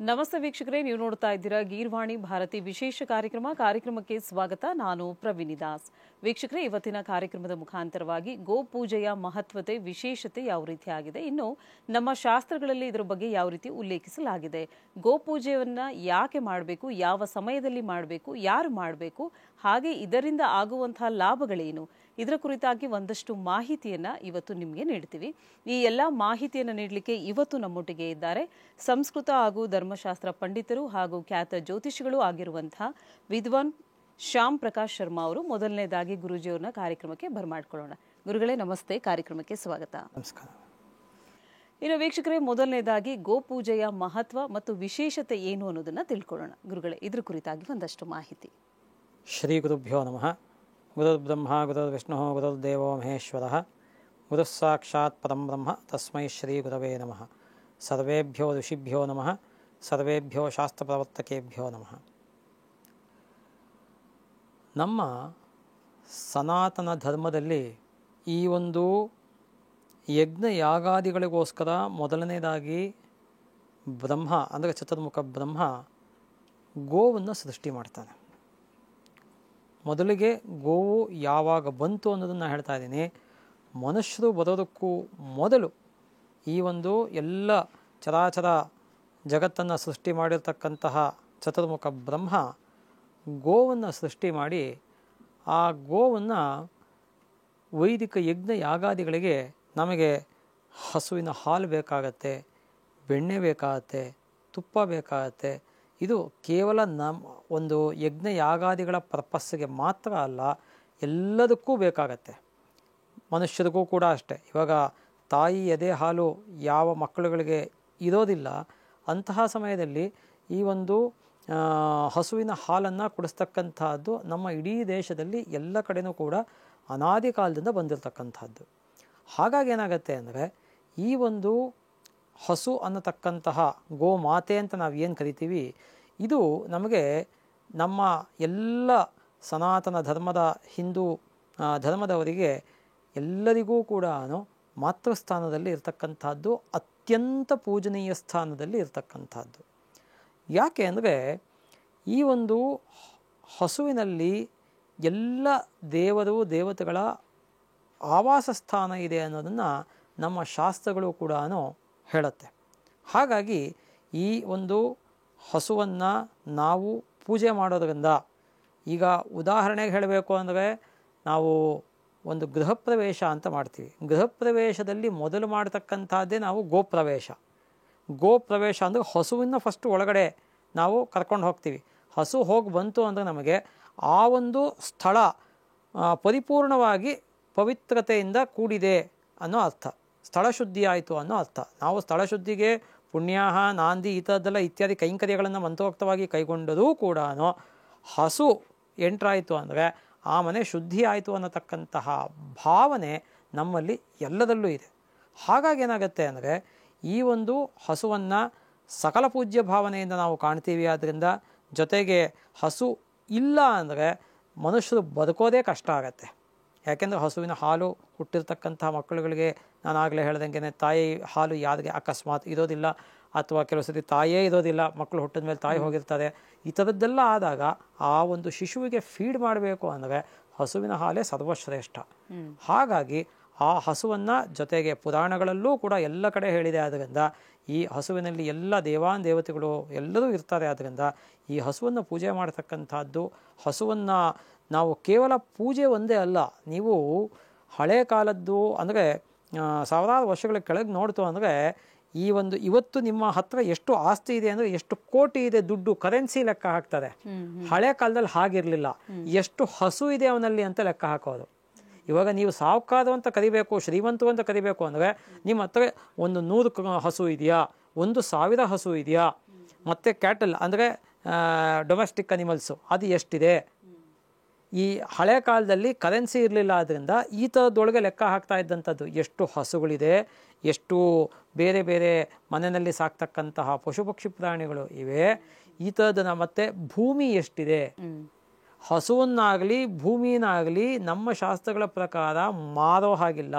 ನಮಸ್ತೆ ವೀಕ್ಷಕರೇ, ನೀವು ನೋಡ್ತಾ ಇದ್ದೀರಾ ಗೀರ್ವಾಣಿ ಭಾರತಿ ವಿಶೇಷ ಕಾರ್ಯಕ್ರಮಕ್ಕೆ ಸ್ವಾಗತ. ನಾನು ಪ್ರವೀಣಿ ದಾಸ್. ವೀಕ್ಷಕರೇ, ಇವತ್ತಿನ ಕಾರ್ಯಕ್ರಮದ ಮುಖಾಂತರವಾಗಿ ಗೋಪೂಜೆಯ ಮಹತ್ವತೆ, ವಿಶೇಷತೆ ಯಾವ ರೀತಿ ಆಗಿದೆ, ಇನ್ನು ನಮ್ಮ ಶಾಸ್ತ್ರಗಳಲ್ಲಿ ಇದರ ಬಗ್ಗೆ ಯಾವ ರೀತಿ ಉಲ್ಲೇಖಿಸಲಾಗಿದೆ, ಗೋಪೂಜೆಯನ್ನ ಯಾಕೆ ಮಾಡಬೇಕು, ಯಾವ ಸಮಯದಲ್ಲಿ ಮಾಡಬೇಕು, ಯಾರು ಮಾಡಬೇಕು, ಹಾಗೆ ಇದರಿಂದ ಆಗುವಂತಹ ಲಾಭಗಳೇನು, ಇದರ ಕುರಿತಾಗಿ ಒಂದಷ್ಟು ಮಾಹಿತಿಯನ್ನ ಇವತ್ತು ನಿಮಗೆ ನೀಡ್ತೀವಿ. ಈ ಎಲ್ಲ ಮಾಹಿತಿಯನ್ನು ನೀಡಲಿಕ್ಕೆ ಇವತ್ತು ನಮ್ಮೊಟ್ಟಿಗೆ ಇದ್ದಾರೆ ಸಂಸ್ಕೃತ ಹಾಗೂ ಧರ್ಮಶಾಸ್ತ್ರ ಪಂಡಿತರು ಹಾಗೂ ಖ್ಯಾತ ಜ್ಯೋತಿಷಿಗಳು ಆಗಿರುವಂತಹ ವಿದ್ವಾನ್ ಶ್ಯಾಮ್ ಪ್ರಕಾಶ್ ಶರ್ಮಾ ಅವರು. ಮೊದಲನೇದಾಗಿ ಗುರುಜಿಯವ್ರನ್ನ ಕಾರ್ಯಕ್ರಮಕ್ಕೆ ಬರಮಾಡ್ಕೊಳ್ಳೋಣ. ಗುರುಗಳೇ ನಮಸ್ತೆ, ಕಾರ್ಯಕ್ರಮಕ್ಕೆ ಸ್ವಾಗತ. ನಮಸ್ಕಾರ. ಇನ್ನು ವೀಕ್ಷಕರೇ, ಮೊದಲನೇದಾಗಿ ಗೋಪೂಜೆಯ ಮಹತ್ವ ಮತ್ತು ವಿಶೇಷತೆ ಏನು ಅನ್ನೋದನ್ನ ತಿಳ್ಕೊಳ್ಳೋಣ. ಗುರುಗಳೇ, ಇದ್ರ ಕುರಿತಾಗಿ ಒಂದಷ್ಟು ಮಾಹಿತಿ. ಶ್ರೀ ಗುರುಭ್ಯೋ ನಮಃ. ಗುರುರ್ಬ್ರಹ್ಮ ಗುರುರ್ವಿಷ್ಣು ಗುರುರ್ದೇವೋ ಮಹೇಶ್ವರಃ, ಗುರುಃ ಸಾಕ್ಷಾತ್ ಪರಂ ಬ್ರಹ್ಮ, ತಸ್ಮೈ ಶ್ರೀ ಗುರವೇ ನಮಃ. ಸರ್ವೇಭ್ಯೋ ಋಷಿಭ್ಯೋ ನಮಃ, ಸರ್ವೇಭ್ಯೋ ಶಾಸ್ತ್ರಪ್ರವರ್ತಕೇಭ್ಯೋ ನಮಃ. ನಮ್ಮ ಸನಾತನ ಧರ್ಮದಲ್ಲಿ ಈ ಒಂದು ಯಜ್ಞ ಯಾಗಾದಿಗಳಿಗೋಸ್ಕರ ಮೊದಲನೇದಾಗಿ ಬ್ರಹ್ಮ ಅಂದರೆ ಚತುರ್ಮುಖ ಬ್ರಹ್ಮ ಗೋವನ್ನು ಸೃಷ್ಟಿ ಮಾಡ್ತಾನೆ. ಮೊದಲಿಗೆ ಗೋವು ಯಾವಾಗ ಬಂತು ಅನ್ನೋದನ್ನು ಹೇಳ್ತಾ ಇದ್ದೀನಿ. ಮನುಷ್ಯರು ಬರೋದಕ್ಕೂ ಮೊದಲು ಈ ಒಂದು ಎಲ್ಲ ಚರಾಚರ ಜಗತ್ತನ್ನು ಸೃಷ್ಟಿ ಮಾಡಿರ್ತಕ್ಕಂತಹ ಚತುರ್ಮುಖ ಬ್ರಹ್ಮ ಗೋವನ್ನು ಸೃಷ್ಟಿ ಮಾಡಿ ಆ ಗೋವನ್ನು ವೈದಿಕ ಯಜ್ಞ ಯಾಗಾದಿಗಳಿಗೆ ನಮಗೆ ಹಸುವಿನ ಹಾಲು ಬೇಕಾಗತ್ತೆ, ಬೆಣ್ಣೆ ಬೇಕಾಗತ್ತೆ, ತುಪ್ಪ ಬೇಕಾಗತ್ತೆ. ಇದು ಕೇವಲ ನಮ್ಮ ಒಂದು ಯಜ್ಞ ಯಾಗಾದಿಗಳ ಪರ್ಪಸ್ಸಿಗೆ ಮಾತ್ರ ಅಲ್ಲ, ಎಲ್ಲದಕ್ಕೂ ಬೇಕಾಗತ್ತೆ. ಮನುಷ್ಯರಿಗೂ ಕೂಡ ಅಷ್ಟೆ. ಇವಾಗ ತಾಯಿ ಎದೆ ಹಾಲು ಯಾವ ಮಕ್ಕಳುಗಳಿಗೆ ಇರೋದಿಲ್ಲ, ಅಂತಹ ಸಮಯದಲ್ಲಿ ಈ ಒಂದು ಹಸುವಿನ ಹಾಲನ್ನು ಕುಡಿಸ್ತಕ್ಕಂಥದ್ದು ನಮ್ಮ ಇಡೀ ದೇಶದಲ್ಲಿ ಎಲ್ಲ ಕಡೆಯೂ ಕೂಡ ಅನಾದಿ ಕಾಲದಿಂದ ಬಂದಿರತಕ್ಕಂಥದ್ದು. ಹಾಗಾಗಿ ಏನಾಗುತ್ತೆ ಅಂದರೆ ಈ ಒಂದು ಹಸು ಅನ್ನತಕ್ಕಂತಹ ಗೋಮಾತೆ ಅಂತ ನಾವು ಏನು ಕರಿತೀವಿ, ಇದು ನಮಗೆ ನಮ್ಮ ಎಲ್ಲ ಸನಾತನ ಧರ್ಮದ ಹಿಂದೂ ಧರ್ಮದವರಿಗೆ ಎಲ್ಲರಿಗೂ ಕೂಡ ಮಾತೃಸ್ಥಾನದಲ್ಲಿ ಇರತಕ್ಕಂಥದ್ದು, ಅತ್ಯಂತ ಪೂಜನೀಯ ಸ್ಥಾನದಲ್ಲಿ ಇರತಕ್ಕಂಥದ್ದು. ಯಾಕೆ ಅಂದರೆ ಈ ಒಂದು ಹಸುವಿನಲ್ಲಿ ಎಲ್ಲ ದೇವರು ದೇವತೆಗಳ ಆವಾಸ ಸ್ಥಾನ ಇದೆ ಅನ್ನೋದನ್ನು ನಮ್ಮ ಶಾಸ್ತ್ರಗಳು ಕೂಡ ಹೇಳುತ್ತೆ. ಹಾಗಾಗಿ ಈ ಒಂದು ಹಸುವನ್ನು ನಾವು ಪೂಜೆ ಮಾಡೋದ್ರಿಂದ, ಈಗ ಉದಾಹರಣೆಗೆ ಹೇಳಬೇಕು ಅಂದರೆ ನಾವು ಒಂದು ಗೃಹ ಪ್ರವೇಶ ಅಂತ ಮಾಡ್ತೀವಿ. ಗೃಹ ಪ್ರವೇಶದಲ್ಲಿ ಮೊದಲು ಮಾಡ್ತಕ್ಕಂಥದ್ದೇ ನಾವು ಗೋಪ್ರವೇಶ. ಗೋಪ್ರವೇಶ ಅಂದರೆ ಹಸುವಿನ ಫಸ್ಟ್ ಒಳಗಡೆ ನಾವು ಕರ್ಕೊಂಡು ಹೋಗ್ತೀವಿ. ಹಸು ಹೋಗಿ ಬಂತು ಅಂದರೆ ನಮಗೆ ಆ ಒಂದು ಸ್ಥಳ ಪರಿಪೂರ್ಣವಾಗಿ ಪವಿತ್ರತೆಯಿಂದ ಕೂಡಿದೆ ಅನ್ನೋ ಅರ್ಥ, ಸ್ಥಳಶುದ್ಧಿ ಆಯಿತು ಅನ್ನೋ ಅರ್ಥ. ನಾವು ಸ್ಥಳಶುದ್ಧಿಗೆ ಪುಣ್ಯಾಹ ನಾಂದಿ ಈ ಥರದ್ದೆಲ್ಲ ಇತ್ಯಾದಿ ಕೈಂಕರ್ಯಗಳನ್ನು ಮಂತ್ರೋಕ್ತವಾಗಿ ಕೈಗೊಂಡರೂ ಕೂಡ ಹಸು ಎಂಟ್ರಾಯಿತು ಅಂದರೆ ಆ ಮನೆ ಶುದ್ಧಿ ಆಯಿತು ಅನ್ನತಕ್ಕಂತಹ ಭಾವನೆ ನಮ್ಮಲ್ಲಿ ಎಲ್ಲದಲ್ಲೂ ಇದೆ. ಹಾಗಾಗಿ ಏನಾಗುತ್ತೆ ಅಂದರೆ ಈ ಒಂದು ಹಸುವನ್ನು ಸಕಲ ಪೂಜ್ಯ ಭಾವನೆಯಿಂದ ನಾವು ಕಾಣ್ತೀವಿ. ಆದ್ದರಿಂದ ಜೊತೆಗೆ ಹಸು ಇಲ್ಲ ಅಂದರೆ ಮನುಷ್ಯರು ಬದುಕೋದೇ ಕಷ್ಟ ಆಗತ್ತೆ. ಯಾಕೆಂದರೆ ಹಸುವಿನ ಹಾಲು ಹುಟ್ಟಿರ್ತಕ್ಕಂಥ ಮಕ್ಕಳುಗಳಿಗೆ ನಾನು ಆಗಲೇ ಹೇಳ್ದಂಗೆ ತಾಯಿ ಹಾಲು ಯಾರಿಗೆ ಅಕಸ್ಮಾತ್ ಇರೋದಿಲ್ಲ, ಅಥವಾ ಕೆಲವು ಸತಿ ತಾಯೇ ಇರೋದಿಲ್ಲ, ಮಕ್ಕಳು ಹುಟ್ಟಿದ ಮೇಲೆ ತಾಯಿ ಹೋಗಿರ್ತಾರೆ, ಈ ಥರದ್ದೆಲ್ಲ ಆದಾಗ ಆ ಒಂದು ಶಿಶುವಿಗೆ ಫೀಡ್ ಮಾಡಬೇಕು ಅಂದರೆ ಹಸುವಿನ ಹಾಲೇ ಸರ್ವಶ್ರೇಷ್ಠ. ಹಾಗಾಗಿ ಆ ಹಸುವನ್ನು ಜೊತೆಗೆ ಪುರಾಣಗಳಲ್ಲೂ ಕೂಡ ಎಲ್ಲ ಕಡೆ ಹೇಳಿದೆ. ಆದ್ದರಿಂದ ಈ ಹಸುವಿನಲ್ಲಿ ಎಲ್ಲ ದೇವಾನ್ ದೇವತೆಗಳು ಎಲ್ಲರೂ ಇರ್ತಾರೆ. ಆದ್ದರಿಂದ ಈ ಹಸುವನ್ನು ಪೂಜೆ ಮಾಡತಕ್ಕಂಥದ್ದು, ಹಸುವನ್ನು ನಾವು ಕೇವಲ ಪೂಜೆ ಒಂದೇ ಅಲ್ಲ, ನೀವು ಹಳೆ ಕಾಲದ್ದು ಅಂದರೆ ಸಾವಿರಾರು ವರ್ಷಗಳ ಕೆಳಗೆ ನೋಡ್ತು ಅಂದರೆ ಈ ಒಂದು ಇವತ್ತು ನಿಮ್ಮ ಹತ್ರ ಎಷ್ಟು ಆಸ್ತಿ ಇದೆ ಅಂದರೆ ಎಷ್ಟು ಕೋಟಿ ಇದೆ ದುಡ್ಡು, ಕರೆನ್ಸಿ ಲೆಕ್ಕ ಹಾಕ್ತಾರೆ. ಹಳೆ ಕಾಲದಲ್ಲಿ ಹಾಗಿರಲಿಲ್ಲ, ಎಷ್ಟು ಹಸು ಇದೆ ಅವನಲ್ಲಿ ಅಂತ ಲೆಕ್ಕ ಹಾಕೋದು. ಇವಾಗ ನೀವು ಸಾಹುಕಾರು ಅಂತ ಕರಿಬೇಕು, ಶ್ರೀಮಂತರು ಅಂತ ಕರಿಬೇಕು ಅಂದರೆ ನಿಮ್ಮ ಹತ್ರ ಒಂದು 100 ಹಸು ಇದೆಯಾ, 1,000 ಹಸು ಇದೆಯಾ, ಮತ್ತು ಕ್ಯಾಟಲ್ ಅಂದರೆ ಡೊಮೆಸ್ಟಿಕ್ ಅನಿಮಲ್ಸು ಅದು ಎಷ್ಟಿದೆ. ಈ ಹಳೆ ಕಾಲದಲ್ಲಿ ಕರೆನ್ಸಿ ಇರಲಿಲ್ಲ, ಆದ್ದರಿಂದ ಈ ಥರದೊಳಗೆ ಲೆಕ್ಕ ಹಾಕ್ತಾ ಇದ್ದಂಥದ್ದು ಎಷ್ಟು ಹಸುಗಳಿದೆ, ಎಷ್ಟು ಬೇರೆ ಬೇರೆ ಮನೆಯಲ್ಲಿ ಸಾಕ್ತಕ್ಕಂತಹ ಪಶು ಪಕ್ಷಿ ಪ್ರಾಣಿಗಳು ಇವೆ, ಈ ಥರದನ್ನ, ಮತ್ತು ಭೂಮಿ ಎಷ್ಟಿದೆ. ಹಸುವನ್ನಾಗಲಿ ಭೂಮಿನಾಗಲಿ ನಮ್ಮ ಶಾಸ್ತ್ರಗಳ ಪ್ರಕಾರ ಮಾರೋ ಹಾಗಿಲ್ಲ.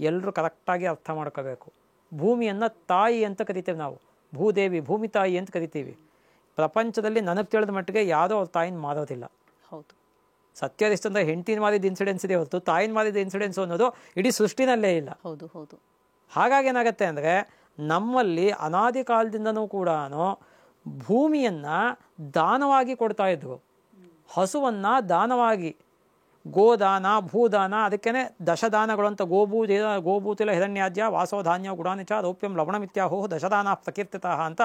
ಎಲ್ಲರೂ ಕರೆಕ್ಟಾಗಿ ಅರ್ಥ ಮಾಡ್ಕೋಬೇಕು. ಭೂಮಿಯನ್ನು ತಾಯಿ ಅಂತ ಕರಿತೇವೆ ನಾವು, ಭೂದೇವಿ ಭೂಮಿ ತಾಯಿ ಅಂತ ಕರಿತೀವಿ. ಪ್ರಪಂಚದಲ್ಲಿ ನನಗೆ ತಿಳಿದ ಮಟ್ಟಿಗೆ ಯಾವುದೋ ಅವ್ರ ತಾಯಿನ ಮಾರೋದಿಲ್ಲ. ಹೌದು, ಸತ್ಯದಿಷ್ಟಂದ್ರೆ ಹೆಂಡತಿನ ಮಾರಿದ ಇನ್ಸಿಡೆನ್ಸ್ ಇದೆ ಹೊರತು ತಾಯಿನ ಮಾರಿದ ಇನ್ಸಿಡೆನ್ಸ್ ಅನ್ನೋದು ಇಡೀ ಸೃಷ್ಟಿನಲ್ಲೇ ಇಲ್ಲ. ಹೌದು, ಹೌದು. ಹಾಗಾಗಿ ಏನಾಗುತ್ತೆ ಅಂದರೆ ನಮ್ಮಲ್ಲಿ ಅನಾದಿ ಕಾಲದಿಂದನೂ ಕೂಡ ಭೂಮಿಯನ್ನು ದಾನವಾಗಿ ಕೊಡ್ತಾ ಇದ್ರು, ಹಸುವನ್ನು ದಾನವಾಗಿ, ಗೋದಾನ ಭೂದಾನ, ಅದಕ್ಕೇ ದಶದಾನಗಳು ಅಂತ ಗೋಭೂತಿಲ ಹಿರಣ್ಯಾಜ್ಯ ವಾಸೋಧಾನ್ಯ ಗುಡಾನಿಚ ರೌಪ್ಯಂ ಲವಣಮಿತ್ಯಾಹೋ ದಶದಾನ ಪ್ರಕೀರ್ತಿತಃ ಅಂತ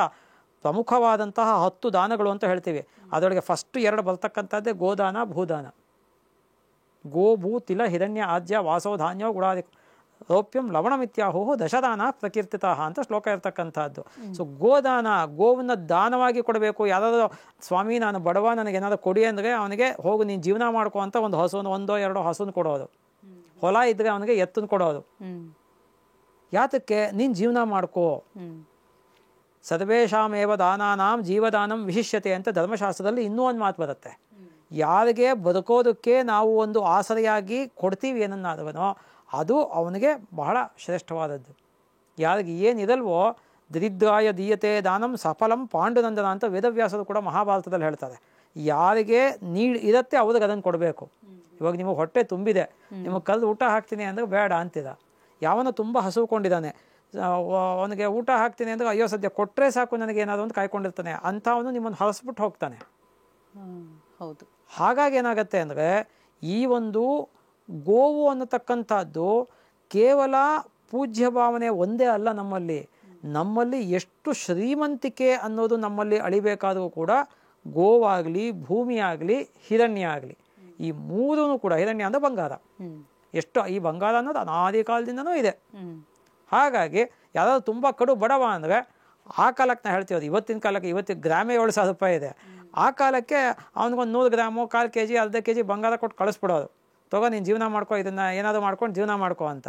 ಪ್ರಮುಖವಾದಂತಹ 10 ದಾನಗಳು ಅಂತ ಹೇಳ್ತೀವಿ. ಅದರೊಳಗೆ ಫಸ್ಟ್ 2 ಬರ್ತಕ್ಕಂಥದ್ದೇ ಗೋದಾನ ಭೂದಾನ. ಗೋಭೂತಿಲ ಹಿರಣ್ಯ ಆಜ್ಯ ವಾಸೋಧಾನ್ಯ ಗುಡಾದಿ ರೌಪ್ಯಂ ಲವಣಮಿತ್ಯಾಹೋ ದಶದಾನ ಪ್ರಕೀರ್ತಿತಃ ಅಂತ ಶ್ಲೋಕ ಇರ್ತಕ್ಕಂಥದ್ದು. ಸೊ ಗೋದಾನ, ಗೋವನ್ನು ದಾನವಾಗಿ ಕೊಡಬೇಕು. ಯಾರಾದರೂ ಸ್ವಾಮಿ ನಾನು ಬಡವ ನನಗೇನಾದ್ರು ಕೊಡಿ ಅಂದರೆ ಅವನಿಗೆ ಹೋಗು ನೀನು ಜೀವನ ಮಾಡ್ಕೋ ಅಂತ ಒಂದು ಹಸುವನ್ನು 1-2 ಹಸುನ ಕೊಡೋದು. ಹೊಲ ಇದ್ದರೆ ಅವನಿಗೆ ಎತ್ತನ್ನು ಕೊಡೋದು. ಯಾತಕ್ಕೆ? ನೀನು ಜೀವನ ಮಾಡ್ಕೋ. ಸರ್ವೇಷಾಮೇವ ದಾನಾನಾಂ ಜೀವದಾನಂ ವಿಶಿಷ್ಯತೆ ಅಂತ ಧರ್ಮಶಾಸ್ತ್ರದಲ್ಲಿ ಇನ್ನೂ ಒಂದು ಮಾತು ಬರುತ್ತೆ. ಯಾರಿಗೆ ಬದುಕೋದಕ್ಕೆ ನಾವು ಒಂದು ಆಸರೆಯಾಗಿ ಕೊಡ್ತೀವಿ ಏನನ್ನಾದವನೋ ಅದು ಅವನಿಗೆ ಬಹಳ ಶ್ರೇಷ್ಠವಾದದ್ದು. ಯಾರಿಗೆ ಏನಿದಲ್ವೋ ದರಿದ್ರಾಯ ದೀಯತೆ ದಾನಂ ಸಫಲಂ ಪಾಂಡುನಂದನ ಅಂತ ವೇದವ್ಯಾಸರು ಕೂಡ ಮಹಾಭಾರತದಲ್ಲಿ ಹೇಳ್ತಾರೆ. ಯಾರಿಗೆ ಇರುತ್ತೆ ಅವ್ರಿಗೆ ಅದನ್ನು ಕೊಡಬೇಕು. ಇವಾಗ ನಿಮಗೆ ಹೊಟ್ಟೆ ತುಂಬಿದೆ, ನಿಮಗೆ ಕಲ್ಲು ಊಟ ಹಾಕ್ತೀನಿ ಅಂದರೆ ಬೇಡ ಅಂತಿದ. ಯಾವನು ತುಂಬ ಹಸುಕೊಂಡಿದ್ದಾನೆ, ಅವನಿಗೆ ಊಟ ಹಾಕ್ತೀನಿ ಅಂದರೆ ಅಯ್ಯೋ ಸದ್ಯ ಕೊಟ್ಟರೆ ಸಾಕು ನನಗೆ ಏನಾದರೂ ಒಂದು ಕಾಯ್ಕೊಂಡಿರ್ತಾನೆ, ಅಂಥವನು ನಿಮ್ಮನ್ನು ಹಲಸ್ಬಿಟ್ಟು ಹೋಗ್ತಾನೆ. ಹೌದು. ಹಾಗಾಗಿ ಏನಾಗುತ್ತೆ ಅಂದರೆ ಈ ಒಂದು ಗೋವು ಅನ್ನತಕ್ಕಂಥದ್ದು ಕೇವಲ ಪೂಜ್ಯ ಭಾವನೆ ಒಂದೇ ಅಲ್ಲ. ನಮ್ಮಲ್ಲಿ ಎಷ್ಟು ಶ್ರೀಮಂತಿಕೆ ಅನ್ನೋದು ನಮ್ಮಲ್ಲಿ ಅಳಿಬೇಕಾದರೂ ಕೂಡ ಗೋವಾಗಲಿ ಭೂಮಿಯಾಗಲಿ ಹಿರಣ್ಯ ಆಗಲಿ ಈ ಮೂರೂ ಕೂಡ, ಹಿರಣ್ಯ ಅಂದರೆ ಬಂಗಾರ, ಎಷ್ಟು ಈ ಬಂಗಾರ ಅನ್ನೋದು ಅನಾದಿ ಕಾಲದಿಂದನೂ ಇದೆ. ಹಾಗಾಗಿ ಯಾರಾದರೂ ತುಂಬ ಕಡು ಬಡವ ಅಂದರೆ ಆ ಕಾಲಕ್ಕೆ ನಾ ಹೇಳ್ತೀವಿ, ಇವತ್ತಿನ ಕಾಲಕ್ಕೆ ಇವತ್ತಿಗೆ ಗ್ರಾಮೇ 7,000 ರೂಪಾಯಿ ಇದೆ. ಆ ಕಾಲಕ್ಕೆ ಅವನಿಗೊಂದು 100 ಗ್ರಾಮು 1/4 kg 1/2 kg ಬಂಗಾರ ಕೊಟ್ಟು ಕಳಿಸ್ಬಿಡೋದು. ತಗೋ ನೀನು ಜೀವನ ಮಾಡ್ಕೋ, ಇದನ್ನು ಏನಾದರೂ ಮಾಡ್ಕೊಂಡು ಜೀವನ ಮಾಡ್ಕೋ ಅಂತ.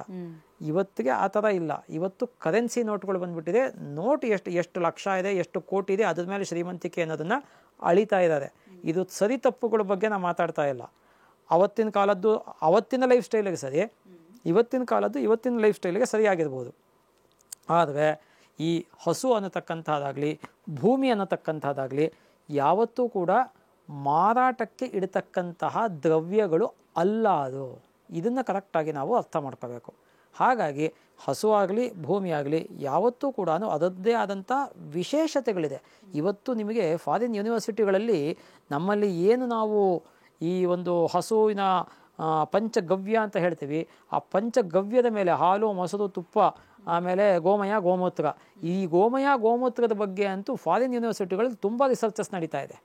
ಇವತ್ತಿಗೆ ಆ ಥರ ಇಲ್ಲ. ಇವತ್ತು ಕರೆನ್ಸಿ ನೋಟ್ಗಳು ಬಂದ್ಬಿಟ್ಟಿದೆ. ನೋಟ್ ಎಷ್ಟು ಲಕ್ಷ ಇದೆ, ಎಷ್ಟು ಕೋಟಿ ಇದೆ, ಅದ್ರ ಮೇಲೆ ಶ್ರೀಮಂತಿಕೆ ಅನ್ನೋದನ್ನು ಅಳಿತಾ ಇದ್ದಾರೆ. ಇದು ಸರಿ ತಪ್ಪುಗಳ ಬಗ್ಗೆ ನಾವು ಮಾತಾಡ್ತಾ ಇಲ್ಲ. ಅವತ್ತಿನ ಕಾಲದ್ದು ಅವತ್ತಿನ ಲೈಫ್ ಸ್ಟೈಲಿಗೆ ಸರಿ, ಇವತ್ತಿನ ಕಾಲದ್ದು ಇವತ್ತಿನ ಲೈಫ್ ಸ್ಟೈಲಿಗೆ ಸರಿಯಾಗಿರ್ಬೋದು. ಆದರೆ ಈ ಹಸು ಅನ್ನತಕ್ಕಂಥದ್ದಾಗಲಿ ಭೂಮಿ ಅನ್ನತಕ್ಕಂಥದ್ದಾಗಲಿ ಯಾವತ್ತೂ ಕೂಡ ಮಾರಾಟಕ್ಕೆ ಇಡತಕ್ಕಂತಹ ದ್ರವ್ಯಗಳು ಅಲ್ಲ. ಅದು ಇದನ್ನು ಕರೆಕ್ಟಾಗಿ ನಾವು ಅರ್ಥ ಮಾಡ್ಕೋಬೇಕು. ಹಾಗಾಗಿ ಹಸು ಆಗಲಿ ಭೂಮಿ ಆಗಲಿ ಯಾವತ್ತೂ ಕೂಡ ಅದರದ್ದೇ ಆದಂಥ ವಿಶೇಷತೆಗಳಿದೆ. ಇವತ್ತು ನಿಮಗೆ ಫಾರಿನ್ ಯೂನಿವರ್ಸಿಟಿಗಳಲ್ಲಿ ನಮ್ಮಲ್ಲಿ ಏನು ನಾವು ಈ ಒಂದು ಹಸುವಿನ ಪಂಚಗವ್ಯ ಅಂತ ಹೇಳ್ತೀವಿ, ಆ ಪಂಚಗವ್ಯದ ಮೇಲೆ ಹಾಲು ಮೊಸರು ತುಪ್ಪ ಆಮೇಲೆ ಗೋಮಯ ಗೋಮೂತ್ರ, ಈ ಗೋಮಯ ಗೋಮೂತ್ರದ ಬಗ್ಗೆ ಅಂತೂ ಫಾರಿನ್ ಯೂನಿವರ್ಸಿಟಿಗಳಲ್ಲಿ ತುಂಬ ರಿಸರ್ಚಸ್ ನಡೀತಾ ಇದೆ.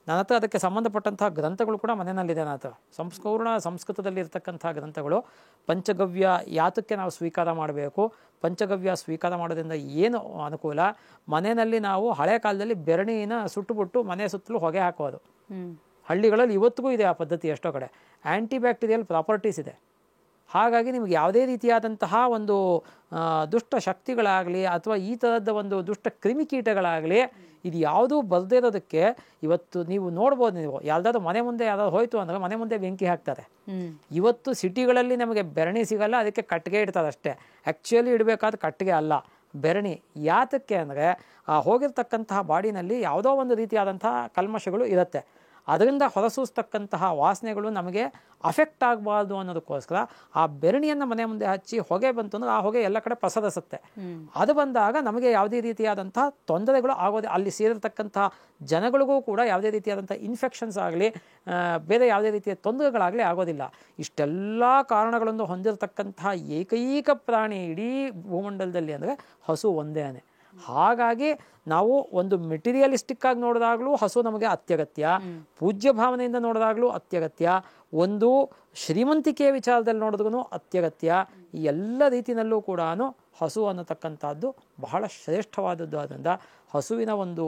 ನನ್ನ ಹತ್ರ ಅದಕ್ಕೆ ಸಂಬಂಧಪಟ್ಟಂತಹ ಗ್ರಂಥಗಳು ಕೂಡ ಮನೆಯಲ್ಲಿದೆ. ನನ್ನ ಹತ್ರ ಸಂಸ್ಕೃತದಲ್ಲಿ ಇರ್ತಕ್ಕಂಥ ಗ್ರಂಥಗಳು. ಪಂಚಗವ್ಯ ಯಾತಕ್ಕೆ ನಾವು ಸ್ವೀಕಾರ ಮಾಡಬೇಕು, ಪಂಚಗವ್ಯ ಸ್ವೀಕಾರ ಮಾಡೋದ್ರಿಂದ ಏನು ಅನುಕೂಲ, ಮನೆಯಲ್ಲಿ ನಾವು ಹಳೆ ಕಾಲದಲ್ಲಿ ಬೆರಣಿನ ಸುಟ್ಟುಬಿಟ್ಟು ಮನೆ ಸುತ್ತಲೂ ಹೊಗೆ ಹಾಕೋದು. ಹಳ್ಳಿಗಳಲ್ಲಿ ಇವತ್ತಿಗೂ ಇದೆ ಆ ಪದ್ಧತಿ. ಎಷ್ಟೋ ಕಡೆ ಆ್ಯಂಟಿ ಬ್ಯಾಕ್ಟೀರಿಯಲ್ ಪ್ರಾಪರ್ಟೀಸ್ ಇದೆ. ಹಾಗಾಗಿ ನಿಮಗೆ ಯಾವುದೇ ರೀತಿಯಾದಂತಹ ಒಂದು ದುಷ್ಟ ಶಕ್ತಿಗಳಾಗಲಿ ಅಥವಾ ಈ ಥರದ ಒಂದು ದುಷ್ಟ ಕ್ರಿಮಿಕೀಟಗಳಾಗಲಿ ಇದು ಯಾವುದೂ ಬರದೇ ಇರೋದಕ್ಕೆ ಇವತ್ತು ನೀವು ನೋಡ್ಬೋದು. ನೀವು ಯಾವ್ದಾದ್ರು ಮನೆ ಮುಂದೆ ಯಾವ್ದಾದ್ರು ಹೋಯ್ತು ಅಂದರೆ ಮನೆ ಮುಂದೆ ಬೆಂಕಿ ಹಾಕ್ತಾರೆ. ಇವತ್ತು ಸಿಟಿಗಳಲ್ಲಿ ನಮಗೆ ಬೆರಣಿ ಸಿಗಲ್ಲ, ಅದಕ್ಕೆ ಕಟ್ಟಿಗೆ ಇಡ್ತಾರೆ ಅಷ್ಟೇ. ಆ್ಯಕ್ಚುಲಿ ಇಡಬೇಕಾದ ಕಟ್ಟಿಗೆ ಅಲ್ಲ, ಬೆರಣಿ. ಯಾತಕ್ಕೆ ಅಂದರೆ ಆ ಹೋಗಿರ್ತಕ್ಕಂತಹ ಬಾಡಿನಲ್ಲಿ ಯಾವುದೋ ಒಂದು ರೀತಿಯಾದಂತಹ ಕಲ್ಮಶಗಳು ಇರುತ್ತೆ. ಅದರಿಂದ ಹೊರಸೂಸ್ತಕ್ಕಂತಹ ವಾಸನೆಗಳು ನಮಗೆ ಅಫೆಕ್ಟ್ ಆಗಬಾರ್ದು ಅನ್ನೋದಕ್ಕೋಸ್ಕರ ಆ ಬೆರಣಿಯನ್ನು ಮನೆ ಮುಂದೆ ಹಚ್ಚಿ ಹೊಗೆ ಬಂತು ಅಂದರೆ ಆ ಹೊಗೆ ಎಲ್ಲ ಕಡೆ ಪಸರಿಸುತ್ತೆ. ಅದು ಬಂದಾಗ ನಮಗೆ ಯಾವುದೇ ರೀತಿಯಾದಂತಹ ತೊಂದರೆಗಳು ಆಗೋದೇ, ಅಲ್ಲಿ ಸೇರಿರ್ತಕ್ಕಂತಹ ಜನಗಳಿಗೂ ಕೂಡ ಯಾವುದೇ ರೀತಿಯಾದಂಥ ಇನ್ಫೆಕ್ಷನ್ಸ್ ಆಗಲಿ ಬೇರೆ ಯಾವುದೇ ರೀತಿಯ ತೊಂದರೆಗಳಾಗಲಿ ಆಗೋದಿಲ್ಲ. ಇಷ್ಟೆಲ್ಲ ಕಾರಣಗಳನ್ನು ಹೊಂದಿರತಕ್ಕಂತಹ ಏಕೈಕ ಪ್ರಾಣಿ ಇಡೀ ಭೂಮಂಡಲದಲ್ಲಿ ಅಂದರೆ ಹಸು ಒಂದೇ. ಹಾಗಾಗಿ ನಾವು ಒಂದು ಮೆಟೀರಿಯಲಿಸ್ಟಿಕ್ ಆಗಿ ನೋಡಿದಾಗಲೂ ಹಸು ನಮಗೆ ಅತ್ಯಗತ್ಯ, ಪೂಜ್ಯ ಭಾವನೆಯಿಂದ ನೋಡಿದಾಗಲೂ ಅತ್ಯಗತ್ಯ, ಒಂದು ಶ್ರೀಮಂತಿಕೆಯ ವಿಚಾರದಲ್ಲಿ ನೋಡಿದ್ರೂ ಅತ್ಯಗತ್ಯ. ಈ ಎಲ್ಲ ರೀತಿಯಲ್ಲೂ ಕೂಡ ಹಸು ಅನ್ನತಕ್ಕಂಥದ್ದು ಬಹಳ ಶ್ರೇಷ್ಠವಾದದ್ದು. ಆದ್ದರಿಂದ ಹಸುವಿನ ಒಂದು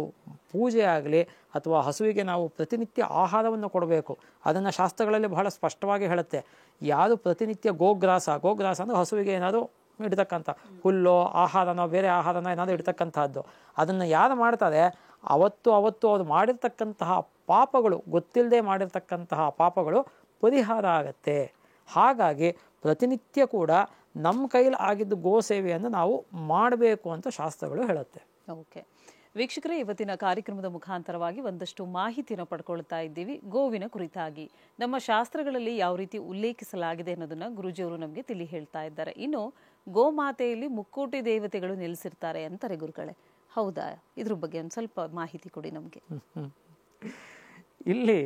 ಪೂಜೆ ಆಗಲಿ ಅಥವಾ ಹಸುವಿಗೆ ನಾವು ಪ್ರತಿನಿತ್ಯ ಆಹಾರವನ್ನು ಕೊಡಬೇಕು. ಅದನ್ನು ಶಾಸ್ತ್ರಗಳಲ್ಲಿ ಬಹಳ ಸ್ಪಷ್ಟವಾಗಿ ಹೇಳುತ್ತೆ. ಯಾವುದು ಪ್ರತಿನಿತ್ಯ ಗೋಗ್ರಾಸ ಅಂದರೆ ಹಸುವಿಗೆ ಏನಾದರೂ ಇಡ್ತಕ್ಕಂಥ ಹುಲ್ಲೋ ಆಹಾರನೋ ಬೇರೆ ಆಹಾರನೋ ಏನಾದರೂ ಇಡ್ತಕ್ಕಂಥದ್ದು, ಅದನ್ನು ಯಾರು ಮಾಡ್ತಾರೆ ಅವತ್ತು ಅವ್ರು ಮಾಡಿರ್ತಕ್ಕಂತಹ ಪಾಪಗಳು, ಗೊತ್ತಿಲ್ಲದೆ ಮಾಡಿರ್ತಕ್ಕಂತಹ ಪಾಪಗಳು ಪರಿಹಾರ ಆಗತ್ತೆ. ಹಾಗಾಗಿ ಪ್ರತಿನಿತ್ಯ ಕೂಡ ನಮ್ಮ ಕೈಲಿ ಆಗಿದ್ದು ಗೋ ಸೇವೆಯನ್ನು ನಾವು ಮಾಡಬೇಕು ಅಂತ ಶಾಸ್ತ್ರಗಳು ಹೇಳುತ್ತೆ. ಓಕೆ ವೀಕ್ಷಕರೇ, ಇವತ್ತಿನ ಕಾರ್ಯಕ್ರಮದ ಮುಖಾಂತರವಾಗಿ ಒಂದಷ್ಟು ಮಾಹಿತಿಯನ್ನು ಪಡ್ಕೊಳ್ತಾ ಇದ್ದೀವಿ ಗೋವಿನ ಕುರಿತಾಗಿ. ನಮ್ಮ ಶಾಸ್ತ್ರಗಳಲ್ಲಿ ಯಾವ ರೀತಿ ಉಲ್ಲೇಖಿಸಲಾಗಿದೆ ಅನ್ನೋದನ್ನ ಗುರುಜಿಯವರು ನಮಗೆ ತಿಳಿ ಹೇಳ್ತಾ ಇದ್ದಾರೆ. ಇನ್ನು ಗೋಮಾತೆಯಲ್ಲಿ ಮುಕ್ಕೋಟಿ ದೇವತೆಗಳು ನೆಲೆಸಿರ್ತಾರೆ ಅಂತಾರೆ ಗುರುಗಳೇ, ಹೌದಾ? ಇದ್ರ ಬಗ್ಗೆ ಒಂದು ಸ್ವಲ್ಪ ಮಾಹಿತಿ ಕೊಡಿ ನಮಗೆ. ಇಲ್ಲಿ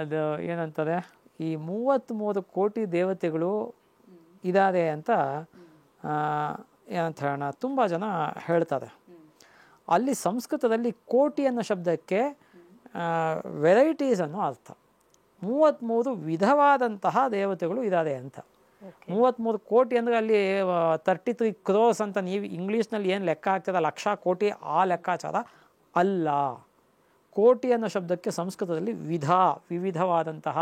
ಅದು ಏನಂತಾರೆ, ಈ 33 ಕೋಟಿ ದೇವತೆಗಳು ಇದ್ದಾರೆ ಅಂತ ಏನಂತ ಹೇಳೋಣ, ತುಂಬ ಜನ ಹೇಳ್ತಾರೆ. ಅಲ್ಲಿ ಸಂಸ್ಕೃತದಲ್ಲಿ ಕೋಟಿ ಅನ್ನೋ ಶಬ್ದಕ್ಕೆ ವೆರೈಟೀಸ್ ಅನ್ನೋ ಅರ್ಥ. 33 ವಿಧವಾದಂತಹ ದೇವತೆಗಳು ಇದ್ದಾರೆ ಅಂತ. 33 ಕೋಟಿ ಅಂದರೆ ಅಲ್ಲಿ 33 crores ಅಂತ ನೀವು ಇಂಗ್ಲೀಷ್ನಲ್ಲಿ ಏನು ಲೆಕ್ಕ ಹಾಕ್ತೀರ, ಲಕ್ಷ ಕೋಟಿ, ಆ ಲೆಕ್ಕಾಚಾರ ಅಲ್ಲ. ಕೋಟಿ ಅನ್ನೋ ಶಬ್ದಕ್ಕೆ ಸಂಸ್ಕೃತದಲ್ಲಿ ವಿವಿಧವಾದಂತಹ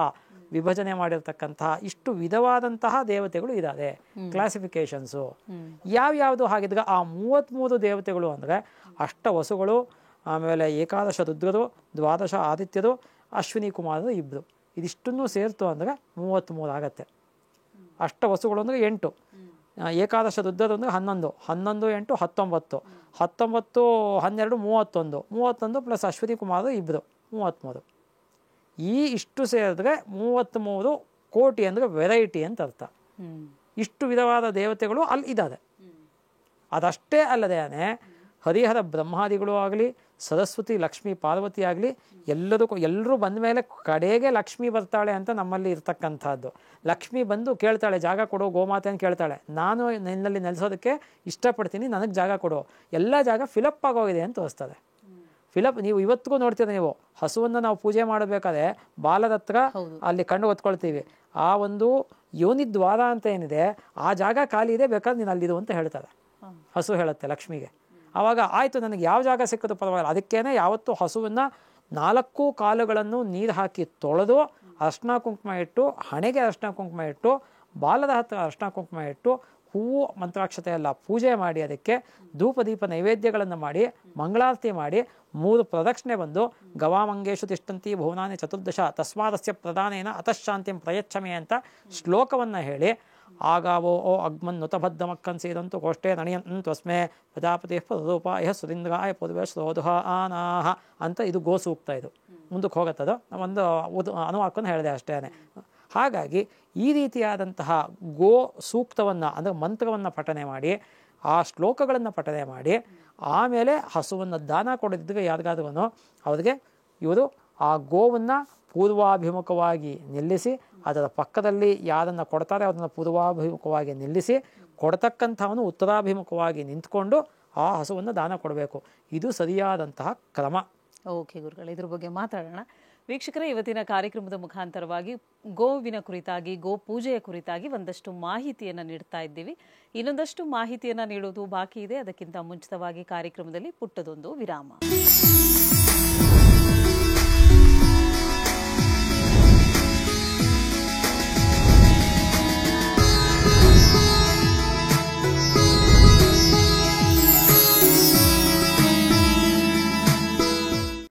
ವಿಭಜನೆ ಮಾಡಿರ್ತಕ್ಕಂತಹ ಇಷ್ಟು ವಿಧವಾದಂತಹ ದೇವತೆಗಳು ಇದ್ದಾರೆ. ಕ್ಲಾಸಿಫಿಕೇಶನ್ಸು ಯಾವ್ಯಾವುದು ಹಾಗಿದ್ರೆ ಆ 33 ದೇವತೆಗಳು ಅಂದರೆ ಅಷ್ಟವಸುಗಳು, ಆಮೇಲೆ ಏಕಾದಶ ರುದ್ರರು, ದ್ವಾದಶ ಆದಿತ್ಯರು, ಅಶ್ವಿನಿ ಕುಮಾರರು 2. ಇದಿಷ್ಟನ್ನು ಸೇರ್ತು ಅಂದರೆ 33 ಆಗತ್ತೆ. ಅಷ್ಟವಸುಗಳು ಅಂದರೆ 8, ಏಕಾದಶ ರುದ್ರರು ಅಂದರೆ 11, 11 8 19, 19 12 31, 31 ಪ್ಲಸ್ ಅಶ್ವಿನಿ ಕುಮಾರರು 2 33. ಈ ಇಷ್ಟು ಸೇರಿದ್ರೆ 33 ಕೋಟಿ ಅಂದರೆ ವೆರೈಟಿ ಅಂತ ಅರ್ಥ. ಇಷ್ಟು ವಿಧವಾದ ದೇವತೆಗಳು ಅಲ್ಲಿ ಇದ್ದಾರೆ. ಅದಷ್ಟೇ ಅಲ್ಲದೇನೆ ಹರಿಹರ ಬ್ರಹ್ಮಾದಿಗಳು ಆಗಲಿ, ಸರಸ್ವತಿ ಲಕ್ಷ್ಮೀ ಪಾರ್ವತಿ ಆಗಲಿ, ಎಲ್ಲರೂ ಬಂದ ಮೇಲೆ ಕಡೆಗೆ ಲಕ್ಷ್ಮಿ ಬರ್ತಾಳೆ ಅಂತ ನಮ್ಮಲ್ಲಿ ಇರ್ತಕ್ಕಂಥದ್ದು. ಲಕ್ಷ್ಮಿ ಬಂದು ಕೇಳ್ತಾಳೆ, ಜಾಗ ಕೊಡು ಗೋಮಾತೆ ಅಂತ ಕೇಳ್ತಾಳೆ. ನಾನು ನಿನ್ನಲ್ಲಿ ನೆಲೆಸೋದಕ್ಕೆ ಇಷ್ಟಪಡ್ತೀನಿ, ನನಗೆ ಜಾಗ ಕೊಡು. ಎಲ್ಲ ಜಾಗ ಫಿಲಪ್ ಆಗೋಗಿದೆ ಅಂತ ತೋರಿಸ್ತದೆ. ನೀವು ಇವತ್ತಿಗೂ ನೋಡ್ತೀರ, ನೀವು ಹಸುವನ್ನು ನಾವು ಪೂಜೆ ಮಾಡಬೇಕಾದ್ರೆ ಬಾಲದ ಹತ್ರ ಅಲ್ಲಿ ಕಣ್ಣು ಹೊತ್ಕೊಳ್ತೀವಿ. ಆ ಒಂದು ಯೋನಿ ದ್ವಾರ ಅಂತ ಏನಿದೆ, ಆ ಜಾಗ ಖಾಲಿ ಇದೆ, ಬೇಕಾದ್ರೆ ನೀನು ಅಲ್ಲಿದು ಅಂತ ಹೇಳ್ತಾರೆ. ಹಸು ಹೇಳುತ್ತೆ ಲಕ್ಷ್ಮಿಗೆ. ಆವಾಗ ಆಯಿತು, ನನಗೆ ಯಾವ ಜಾಗ ಸಿಕ್ಕಿದ್ರು ಪರವಾಗಿಲ್ಲ. ಅದಕ್ಕೇನೆ ಯಾವತ್ತು ಹಸುವನ್ನು 4 ಕಾಲುಗಳನ್ನು ನೀರು ಹಾಕಿ ತೊಳೆದು ಅರ್ಶಿನ ಕುಂಕುಮ ಇಟ್ಟು, ಹಣೆಗೆ ಅರ್ಶಿನ ಕುಂಕುಮ ಇಟ್ಟು, ಬಾಲದ ಹತ್ರ ಅರ್ಶಿನ ಕುಂಕುಮ ಇಟ್ಟು, ಹೂವು ಮಂತ್ರಾಕ್ಷತೆ ಎಲ್ಲ ಪೂಜೆ ಮಾಡಿ, ಅದಕ್ಕೆ ಧೂಪ ದೀಪ ನೈವೇದ್ಯಗಳನ್ನು ಮಾಡಿ, ಮಂಗಳಾರತಿ ಮಾಡಿ, 3 ಪ್ರದಕ್ಷಿಣೆ ಬಂದು ಗವಾಮಂಗೇಶು ತಿಷ್ಟಂತಿ ಭುವನಾನಿ ಚತುರ್ದಶ ತಸ್ಮಾದಸ್ಯ ಪ್ರಧಾನೇನ ಅತಃಶಾಂತಿಂ ಪ್ರಯಚ್ಛಮೆ ಅಂತ ಶ್ಲೋಕವನ್ನು ಹೇಳಿ, ಆಗಾವೋ ಓ ಅಗ್ಮನ್ನುತ ಬದ್ಧಮಕ್ಕನ್ ಸೇದಂತು ಕೋಷ್ಟೇ ನಣಿಯನ್ ತ್ವಸ್ಮೇ ಪ್ರಜಾಪತಿ ರೂಪ ಯಹ ಸುರೀಂದ್ರಾಯ ಪೂರ್ವ ಶ್ರೋಧುಹ ಆನಾಹ ಅಂತ ಇದು ಗೋ ಸೂಕ್ತ. ಇದು ಮುಂದಕ್ಕೆ ಹೋಗುತ್ತದು, ಒಂದು ಅನುವಾಕನ್ನು ಹೇಳಿದೆ ಅಷ್ಟೇ. ಹಾಗಾಗಿ ಈ ರೀತಿಯಾದಂತಹ ಗೋ ಸೂಕ್ತವನ್ನು ಅಂದರೆ ಮಂತ್ರವನ್ನು ಪಠನೆ ಮಾಡಿ, ಆ ಶ್ಲೋಕಗಳನ್ನು ಪಠನೆ ಮಾಡಿ, ಆಮೇಲೆ ಹಸುವನ್ನು ದಾನ ಕೊಡದಿದ್ದರೆ ಯಾರಿಗಾದ್ರೂ ಅವ್ರಿಗೆ ಇವರು ಆ ಗೋವನ್ನು ಪೂರ್ವಾಭಿಮುಖವಾಗಿ ನಿಲ್ಲಿಸಿ, ಅದರ ಪಕ್ಕದಲ್ಲಿ ಯಾರನ್ನು ಕೊಡ್ತಾರೆ ಅದನ್ನು ಪೂರ್ವಾಭಿಮುಖವಾಗಿ ನಿಲ್ಲಿಸಿ, ಕೊಡ್ತಕ್ಕಂಥವನು ಉತ್ತರಾಭಿಮುಖವಾಗಿ ನಿಂತ್ಕೊಂಡು ಆ ಹಸುವನ್ನು ದಾನ ಕೊಡಬೇಕು. ಇದು ಸರಿಯಾದಂತಹ ಕ್ರಮ. ಓಕೆ ಗುರುಗಳೇ, ಇದ್ರ ಬಗ್ಗೆ ಮಾತಾಡೋಣ. ವೀಕ್ಷಕರೇ, ಇವತ್ತಿನ ಕಾರ್ಯಕ್ರಮದ ಮುಖಾಂತರವಾಗಿ ಗೋವಿನ ಕುರಿತಾಗಿ, ಗೋ ಪೂಜೆಯ ಕುರಿತಾಗಿ ಒಂದಷ್ಟು ಮಾಹಿತಿಯನ್ನು ನೀಡ್ತಾ ಇದ್ದೀವಿ. ಇನ್ನೊಂದಷ್ಟು ಮಾಹಿತಿಯನ್ನು ನೀಡೋದು ಬಾಕಿ ಇದೆ. ಅದಕ್ಕಿಂತ ಮುಂಚಿತವಾಗಿ ಕಾರ್ಯಕ್ರಮದಲ್ಲಿ ಪುಟ್ಟದೊಂದು ವಿರಾಮ.